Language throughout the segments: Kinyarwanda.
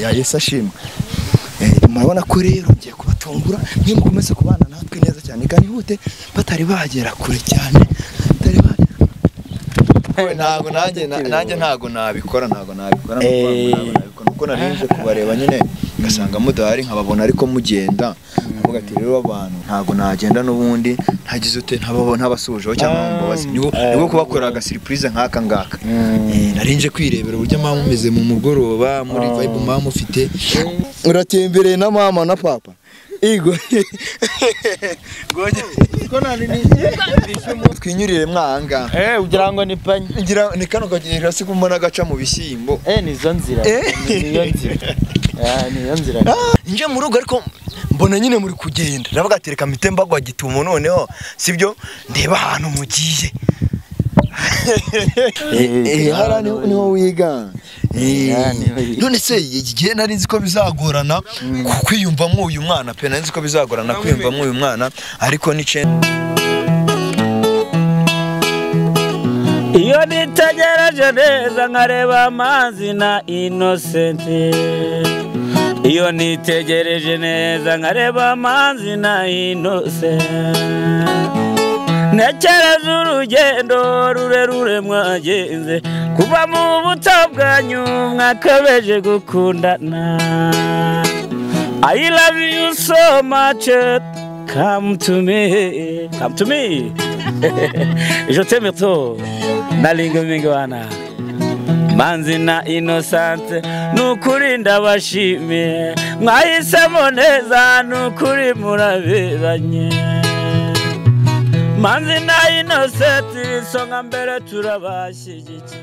Yesu ashimwe. Murabona ko rero ngiye kubatungura niyo mukomeze kubana natwe neza cyane kandi hute batari bagera kure cyane ntago nanjye ntago nabikora nuko narinje kubareba nyine ngasanga mudahari nkababona ariko mugenda avuga ati rero abantu ntago nagenda n'ubundi ntagize ute ntabasujeho cyangwa mbabazi nigo kubakora aga surprise nk'aka ngaka narinje kwirebera uburyo mama mumeze mu mugoroba muri vibe mama mufite uratembereye na mama na papa Igo goje ko nani twinyurire mwanga ugira ngo ni panye ngira ni kano kagira se kumbona gaca mu bishyimbo nizo nzira niyo nzira nje mu rugo ariko mbona nyine muri kugenda navuga ati reka mitemba gwa gitumo noneho sibyo ndeba ahantu mugiye harani niho wiga none se igihe nari nzi ko bizagorana kwiyumvamo uyu mwana pe nari nzi ko bizagorana kwiyumvamo uyu mwana ariko ni iyo nitegereje neza nkareba amazi na Innocent iyo nitegereje neza nkareba amazi na Innocent nekereza urugendo rurerure mwagenze kuva mu buto bwanyu mwakabeje gukundana I love you so much come to me je t'aime trop nalingo mingi wana Manzi na Innocent nukuri ndabashimiye mwahisemo neza nukuri muraberanye Manzi na Innocent songa mbere turabashyigikiye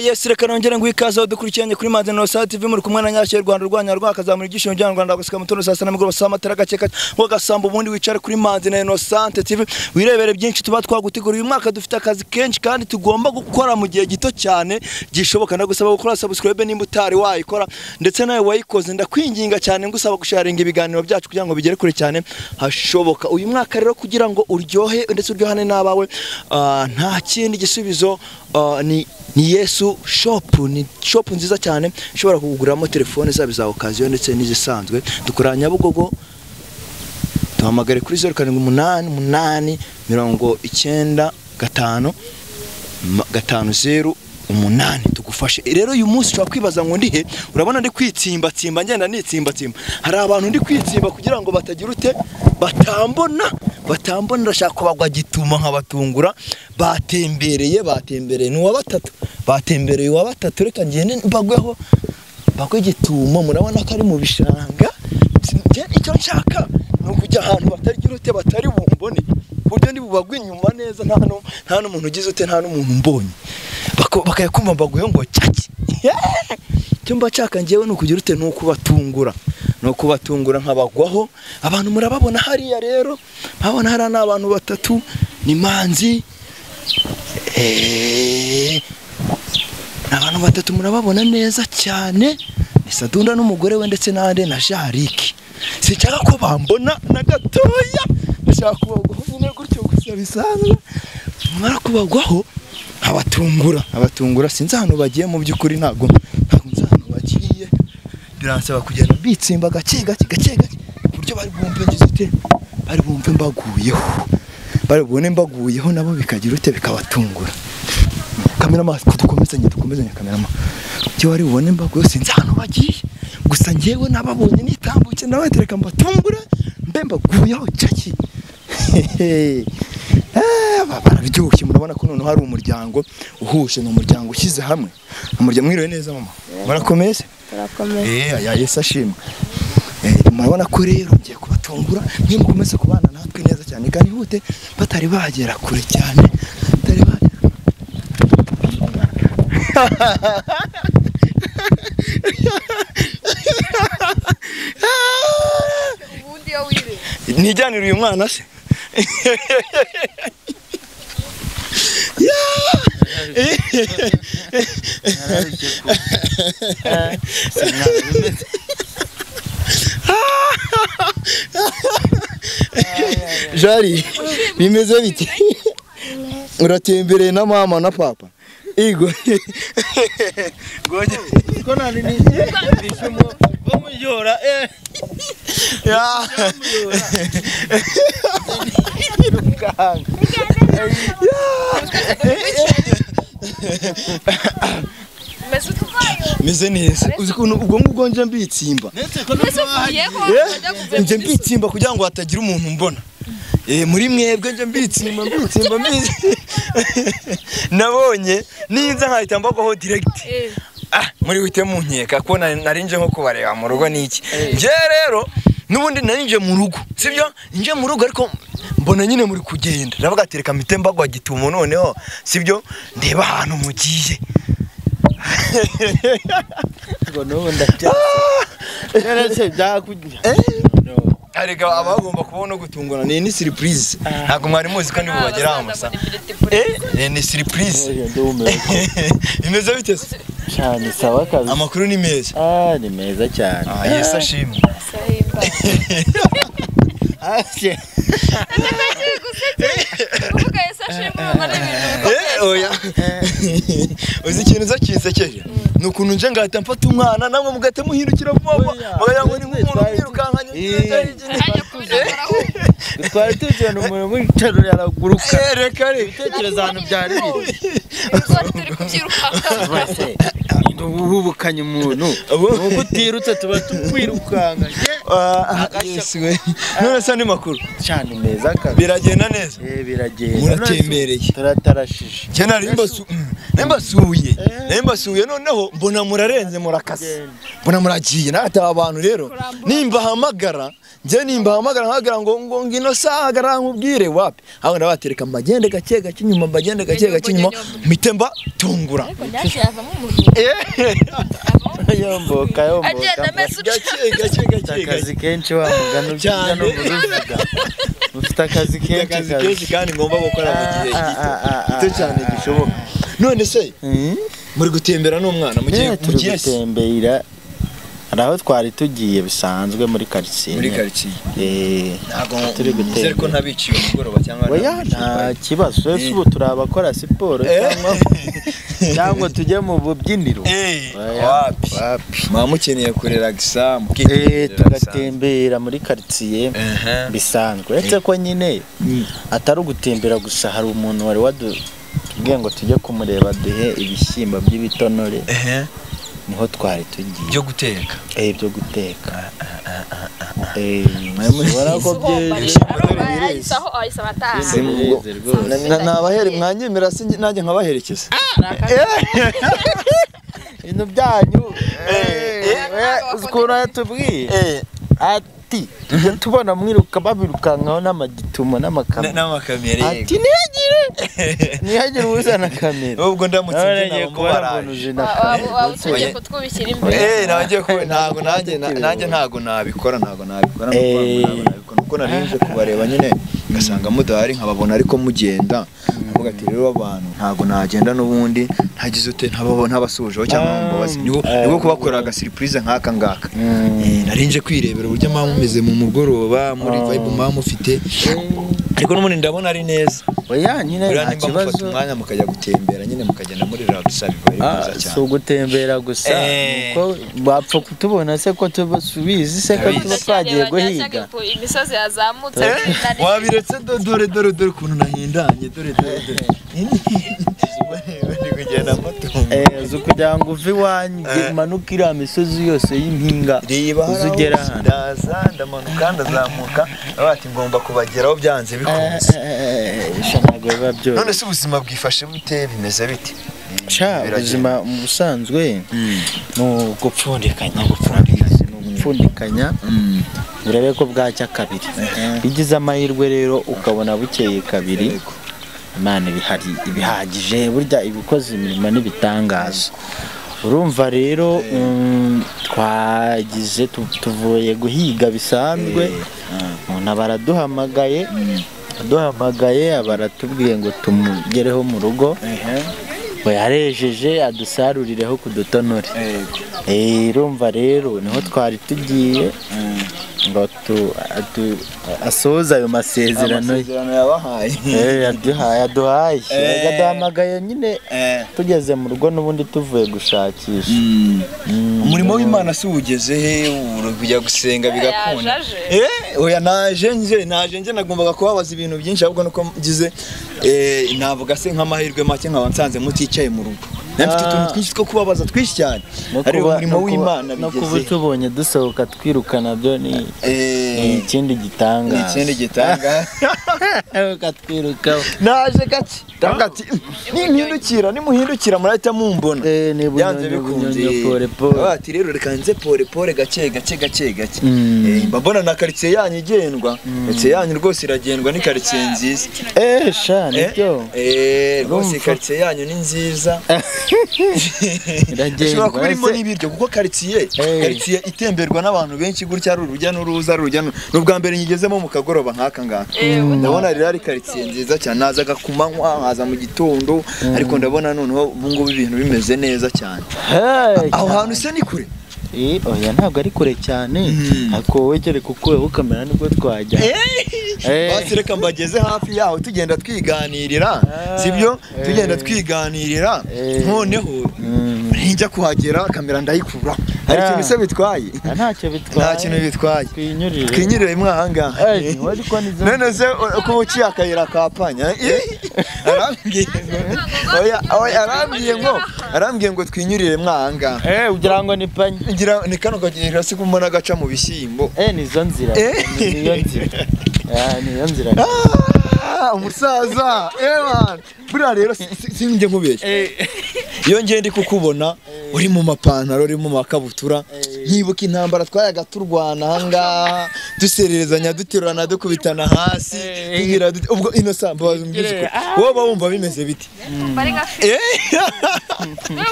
Yes, reka nongere ngwikaza dukurikiranye kuri Manzi na Innocent TV muri kumwe na Nyashye Rwanda rwanya rwakazamura igishimo cy'u Rwanda gusika mutono saa 7 mugoroba saa matara gakeka ngo gasamba ubundi wicare kuri Manzi na Innocent TV wirebere byinshi tuba twagutegura uyu mwaka dufite akazi kenshi kandi tugomba gukora mu gihe gito cyane gishoboka ndagusaba gukora subscribe nimba utari wayikora ndetse nawe wayikoze ndakwinginga cyane ngusaba gusharinga ibiganiro byacu kugira ngo bigere kure cyane hashoboka uyu mwaka rero kugira ngo uryohe ndetse uryohane nabawe nta kindi gisubizo ni Yesu shop ni shop nziza cyane ushobora kuguramo telefone zabo za occasion ndetse n'izisanzwe dukoranya Bugogo tuhamagare kuri 0788 95 5008 tugufashe rero uyu munsi twa kwibaza ngo ndihe urabona ndi kwitsimba ngenda nitsimba hari abantu ndi kwitsimba kugira ngo batagira ute batambona ndashaka kubagwa gituma nkabatungura batembereye n'uwa batatu batembereye uwa batatu reka ngende bagweho bagwe gituma murabona ko ari mu bishanga icyo nshaka no kujya ahantu batagira ute batari bumbone buryo ndi bubagwe inyuma neza nta n'umuntu ugize ute nta n'umuntu mbonye bakayakumva bagweho ngo cyaki cyo mbacaka ngewe no kugira ute no kubatungura nkabagwaho abantu murababona hariya rero babona hari n'abantu batatu ni Manzi abantu batatu murababona neza cyane ni Sadunda n'umugore we ndetse n'ande na Jariki sinshaka ko bambona na gatoya ndashaka kubagwaho nyine gutyo gusa bisanzwe mara kubagwaho abatungura sinzi hano bagiye mu byukuri ntago nzi hano bagiye biransaba kugenda bitsimba gake buryo bari bumve ngizite bari bumve mbaguyeho bari bone mbaguyeho nabo bikagira ute bikabatungura kamera dukomezanye kamera cyo wari ubone mbaguyeho sinzi hano bagiye gusa ngewe nababonye nitambuke nawe tereka mbatungura mbe mbaguyeho cyaki bararyoshye murabona ko none hari umuryango uhuje no muryango ushyize hamwe umuryango mwiriwe neza mama barakomeze Yesu ashimwe murabona ko rero ngiye kubatungura niyo mukomeze kubana natwe neza cyane kandi hute batari bagera kure cyane batari bagera ubundi yo wire nijyanira uyu mwana se Jari bimeze bite uratembereye na mama na papa Igo. Goje. Ko nani ni bishumo bamuyora Ya. Meze neza. Uzi kuntu ubwo ngubwo nje mbitsimba. Nje mbitsimba kugira ngo hatagira umuntu mbona. Muri mwebwe nje mbitsimba. Nabonye ninza nkahita mbagaho direct. Muri wite mu nkeka ko narinje nko kubareba mu rugo niki. Je rero nubundi narinje mu rugo. Sibyo? Nje mu rugo ariko mbona nyine muri kugenda. Nabaga tereka mitemba gwa gitumo noneho. Sibyo? Ndeba ahantu mugiye. ngo no ndacya yarese byakujya arega abagomba kubona gutungana ni surprise ntago mwari muzi kandi bubagera amasa ni surprise imeze bite cyane sawa kazi amakuru ni meza ni meza cyane Yesu ashimwe oya uzi ikintu zakinsekeje nukuntu nje ngahita mfata umwana namwe mugahita muhindukira vuba bagagira ngo ni nk'umuntu wirukankanye twari tuzana umuntu w'icaro yaraguruka reka bitekereza ahantu byari biri ubukanye umuntu ubu utirutse tuba tukwirukanka none se ni makuru cyane meza kazi biragenda neza biragenda muratembereye turatarashije cyane nembasuye noneho mbona murarenze murakase mbona muragiye nataba abantu rero nimba hamagara nkagira ngo ngino sagara nkubwire wapi aho ndabatereka magende gake gake nyuma bagende gake gake nyuma mitemba tungura yomboka gake akazi kenshi wa mugano cyane no buruvuga ufite akazi kenshi kandi ngomba gukora mu gihe gito cyane gishoboka none se muri gutembera n'umwana mugiye gutembera araho twari tugiye bisanzwe muri quartier ntago turi gutembera ko ntabiciye umugoroba cyangwa nta kibazo ubu turabakora siporo cyangwa tujye mu bubyiniro wapi mukeneye kurelagisa tugatembera muri quartier bisanzwe etse ko nyine atari ugutembera gusa hari umuntu wari watubwiye ngo tujye kumureba duhe ibishyimba by'ibitonore niho twari tugiye byo guteka byo guteka ko nabahere mwanyemera se nanjye nkabaherekeza ibintu byanyu ukuntu yatubwiye ati tubona mwiruka babirukankaho n'amagitumo n'amakamera ati ntihagire uzana kamera ubwo ndamutse nabo baraje ugiye kutwubikira imbere nanjye ntago nabikora nuko narinje kubareba nyine ngasanga mudahari nkababona ariko mugenda avuga ati rero abantu ntago nagenda n'ubundi ntagize ute ntabasujeho cyangwa mbabazi nigo kubakorera surprise nk'aka ngaka narinje kwirebera uburyo mumeze mu mugoroba muri vibe mufite ariko n'umuntu ndabona ari neza oya nyine nta kibazo umwanya mukajya gutembera nyine mukagenda muri relax biba byiza cyane so gutembera gusa uko bapfa kutubona se ko tubasubizi se ko tuba twagiye guhiga imisozi yazamutse wabiretse dore ukuntu nahindanye dore kugenda zo kugira ngo uve iwanjye manuka iriya misozi yose y'impinga uzugera ndaza ndamanuka ndazamuka bati ngomba kubageraho byanze bikunze none se ubuzima bwifashe bute bimeze bite ubuzima mu busanzwe ni ugupfundikanya urebe ko bwacya kabiri bigize amahirwe rero ukabona bukeye kabiri Imana ibihagije burya ibikoze imirimo n'ibitangaza urumva rero twagize tuvuye guhiga bisanzwe umuntu baraduhamagaye baratubwiye ngo tumugereho mu rugo yarejeje adusarurireho kudutonore. Urumva rero niho twari tugiye ngo asoza ayo masezerano yaduhaye yaduhamagaye nyine tugeze mu rugo n'ubundi tuvuye gushakisha. Umurimo w'Imana si ugeze he kujya gusenga bigakunda? Oya naje nje nagombaga kubabaza ibintu byinshi ahubwo nuko ngize navuga se nk'amahirwe make nkaba nsanze muticaye mu rugo. Nafite utuntu twinshi two kubabaza twinshi cyane. Ari umurimo w'Imana bigeze. No kuba tubonye dusohoka twirukana byo ni ikindi gitanga. Ni ikindi gitanga. Ukatwirukaho. Naje gake. Tangati. Nimuhindukira murahita mumbona. Yanze bikunze pole pole. Ati rero reka nze pole pole gake. Mbona na quartier yanyu igendwa. Quartier yanyu rwose iragendwa ni quartier nziza. Sha nibyo. Rwose quartier yanyu ni nziza. Iragendwa kuba irimo n'ibiryo kuko quartier itemberwa n'abantu benshi gutya ari urujya n'uruza n'ubwa mbere nyigezemo mu kagoroba nk'aka ngaka. Ndabona rero ari quartier nziza cyane, nazaga kumanywa haza mu gitondo ariko ndabona noneho ubungubu ibintu bimeze neza cyane. Aho hantu se ni kure? Oya ntabwo ari kure cyane ako wegere kuko ukamera nibwo twajya. Basi reka mbageze hafi yaho tugenda twiganirira, sibyo? Tugenda twiganirira noneho njya kuhagera kamera ndayikura. Hari ikintu se bitwaye? Ntacyo bitwaye. Nta kintu bitwaye. Twinyurire mwahanga. None se uko uciye akayira kapanya. Arambwiye ngo twinyurire mwahanga. Ugira ngo ni panya. Ngira ni kano kagira se kumbona gaca mu bishyimbo. Nizo nzira. Niyo nzira. Umusaza man buriya rero sinjye nkubeshye iyo ngiye ndi kukubona uri mu mapantaro uri mu makabutura nkibuka intambara twayaga turwana ahangaha dusererezanya duterurana dukubitana hasi tugira ubwo ino samba bazumvise ko wowe wumva bimeze biti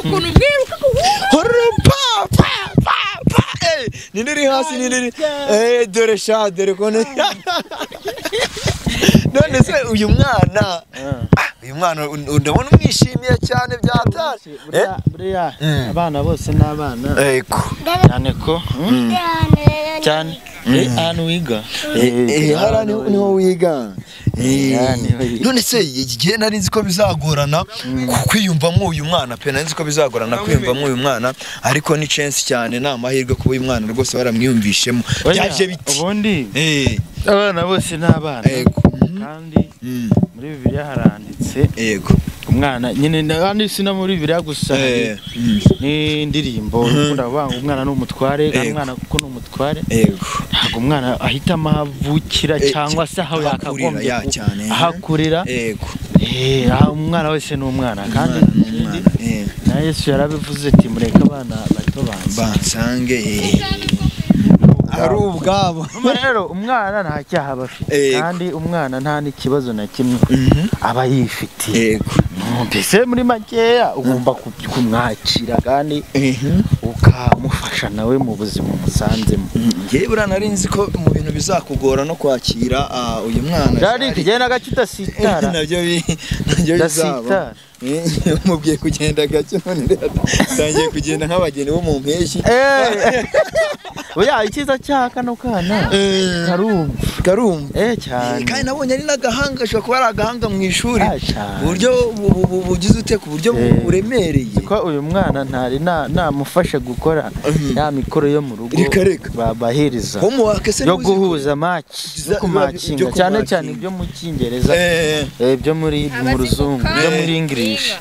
ukuntu bwiruka nindiri hasi nindiri dore kone none se uyu mwana ndabona umwishimiye cyane byatashye buriya abana bose n'abana cyane ko cyane ahantu wiga harani niho wiga none se igihe nari nzi ko bizagorana kwiyumvamo uyu mwana pe nari nzi ko bizagorana kwiyumvamo uyu mwana ariko ni chance cyane nta mahirwe kuba uyu mwana rwose baramwiyumvishemo byaje biti ubundi abana bose n'abana kandi muri Bibiliya haranditse umwana nyine kandi si na muri Bibiliya gusa ni indirimbo ukunda banga umwana n'umutware kandi umwana kuko n'umutware ntabwo umwana ahita amavukira cyangwa se aho yakagombye ahakurira umwana wese n'umwana kandi na Yesu yarabivuze ati mureke abana bato bansange ari ubwabo rero umwana nta cyaha bafite kandi umwana nta n'ikibazo na kimwe aba yifitiye mbese muri makeya ugomba kumwakira kandi ukamufasha nawe mu buzima musanzemo. Ngewe buriya nari nzi ko mu bintu bizakugora no kwakira uyu mwana Jari kigenda gake utasitara nabyo bizaba mubwiye kugenda gake none tangiye kugenda nk'abageni bo mu mpeshyi. Oya ikiza cyaka no kana karumva cyane kandi nabonye ari nagahanga ashobora kuba ari agahanga mu ishuri uburyo bugize ute ku buryo buremereye ko uyu mwana ntari namufashe gukora ya mikoro yo mu rugo babahiriza yo guhuza match kumakinga cyane ibyo mu Cyingereza ibyo muri mu Ruzungu ibyo muri English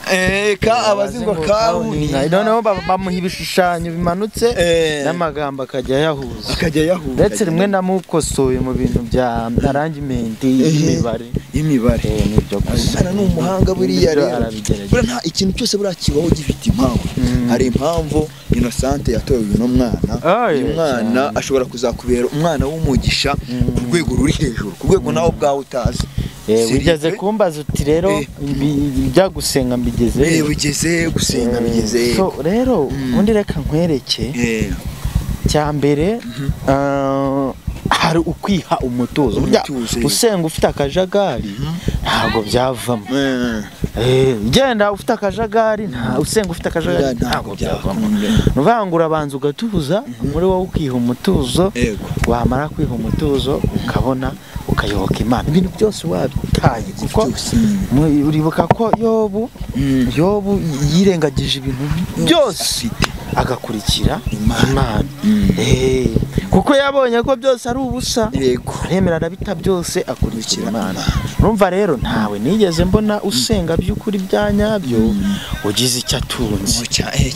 abazingo kauni noneho bamuha ibishushanyo bimanutse n'amagambo akajya yahuza ndetse rimwe namukosoye mu bintu bya arrangement y'imibare nibyo gusa ni umuhanga buriya rero nta ikintu cyose burakibaho gifite impamvu hari impamvu Innocent yatowe uno mwana uyu mwana ashobora kuzakubera umwana w'umugisha ku rwego ruri hejuru ku rwego nawe bwawe utazi ugeze kumbaza uti rero bijya gusenga mbigeze ugeze gusenga bigeze so rero undi reka nkwereke cyambere hari ukwiha umutuzo. Burya usenga ufite akajagari ntabwo byavamo. Genda ufite akajagari usenga ufite akajagari ntabwo byavamo. Nuvangura abanza ugatuza muri wowe ukiha umutuzo, wamara kwiha umutuzo ukabona ukayoboka Imana. Ibintu byose wabitaye kuko uribuka ko Yobu yirengagije ibintu byose agakurikira Imana. Kuko yabonye ko byose ari ubusa, aremera arabita byose akurikira Imana. Urumva rero ntawe nigeze mbona usenga by'ukuri bya nyabyo ugize icyo atunze cyane.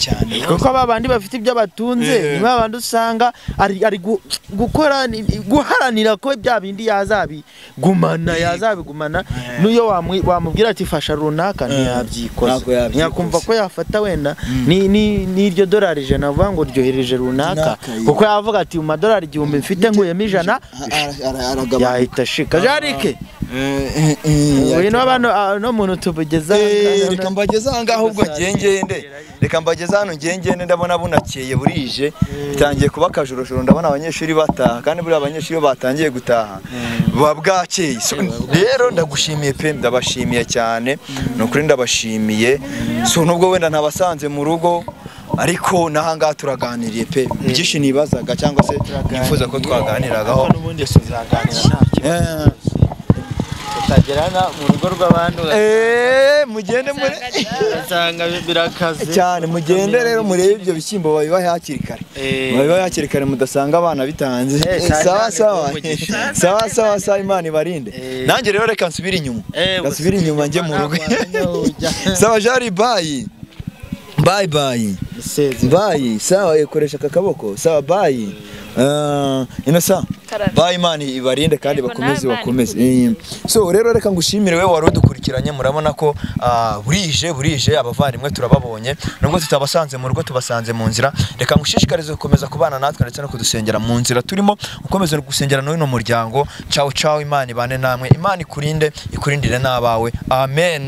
Kuko abandi bafite ibyo batunze niba abandi usanga ari guharanira ko bya bindi yazabigumana n'uyo wamubwira ati fasha runaka ntiyabyikoza, ntiyakumva ko yafata wenda n'iryo dolari 100 avuga ngo ryohereje runaka, kuko yavuga ati mu madolari 1000 mfite nkuyemo 100 yahita shika jarike. No muntu tubugeza reka mbageza ngaho ubwo reka mbageza hano ngende ndabona bunakeye burije bitangiye kuba kajorojoro, ndabona abanyeshuri bataha kandi buri abanyeshuri batangiye gutaha bwakeye. Rero ndagushimiye pe, ndabashimiye cyane, nukuri ndabashimiye. So nubwo wenda ntabasanze mu rugo ariko nahanga turaganiriye pe, byinshi nibazaga cyangwa se nifuza ko twaganiragaho. N'ubundi tuzaganira ntacyo tagerana mu rugo rw'abantu. Mugende muri asanga birakaze cyane, mugende rero murebe ibyo bishyimbo babibahe hakiri kare, mudasanga abana bitanze. Sawa Imana ibarinde. Nanjye rero reka nsubire inyuma njye mu rugo. Sawa Jari, bye. Sawa koresha akaboko. Sawa bye. Inosa bye, Imana ibarinde kandi bakomeze. So rero reka ngushimire we wari udukurikiranye. Murabona ko burije abavandimwe turababonye, nubwo tutabasanze mu rugo tubasanze mu nzira. Reka ngushishikarize gukomeza kubana natwe ndetse no kudusengera mu nzira turimo, ukomeze gusengera no muryango. Ciao Imana ibane namwe, Imana ikurinde ikurindire n'abawe. Amen.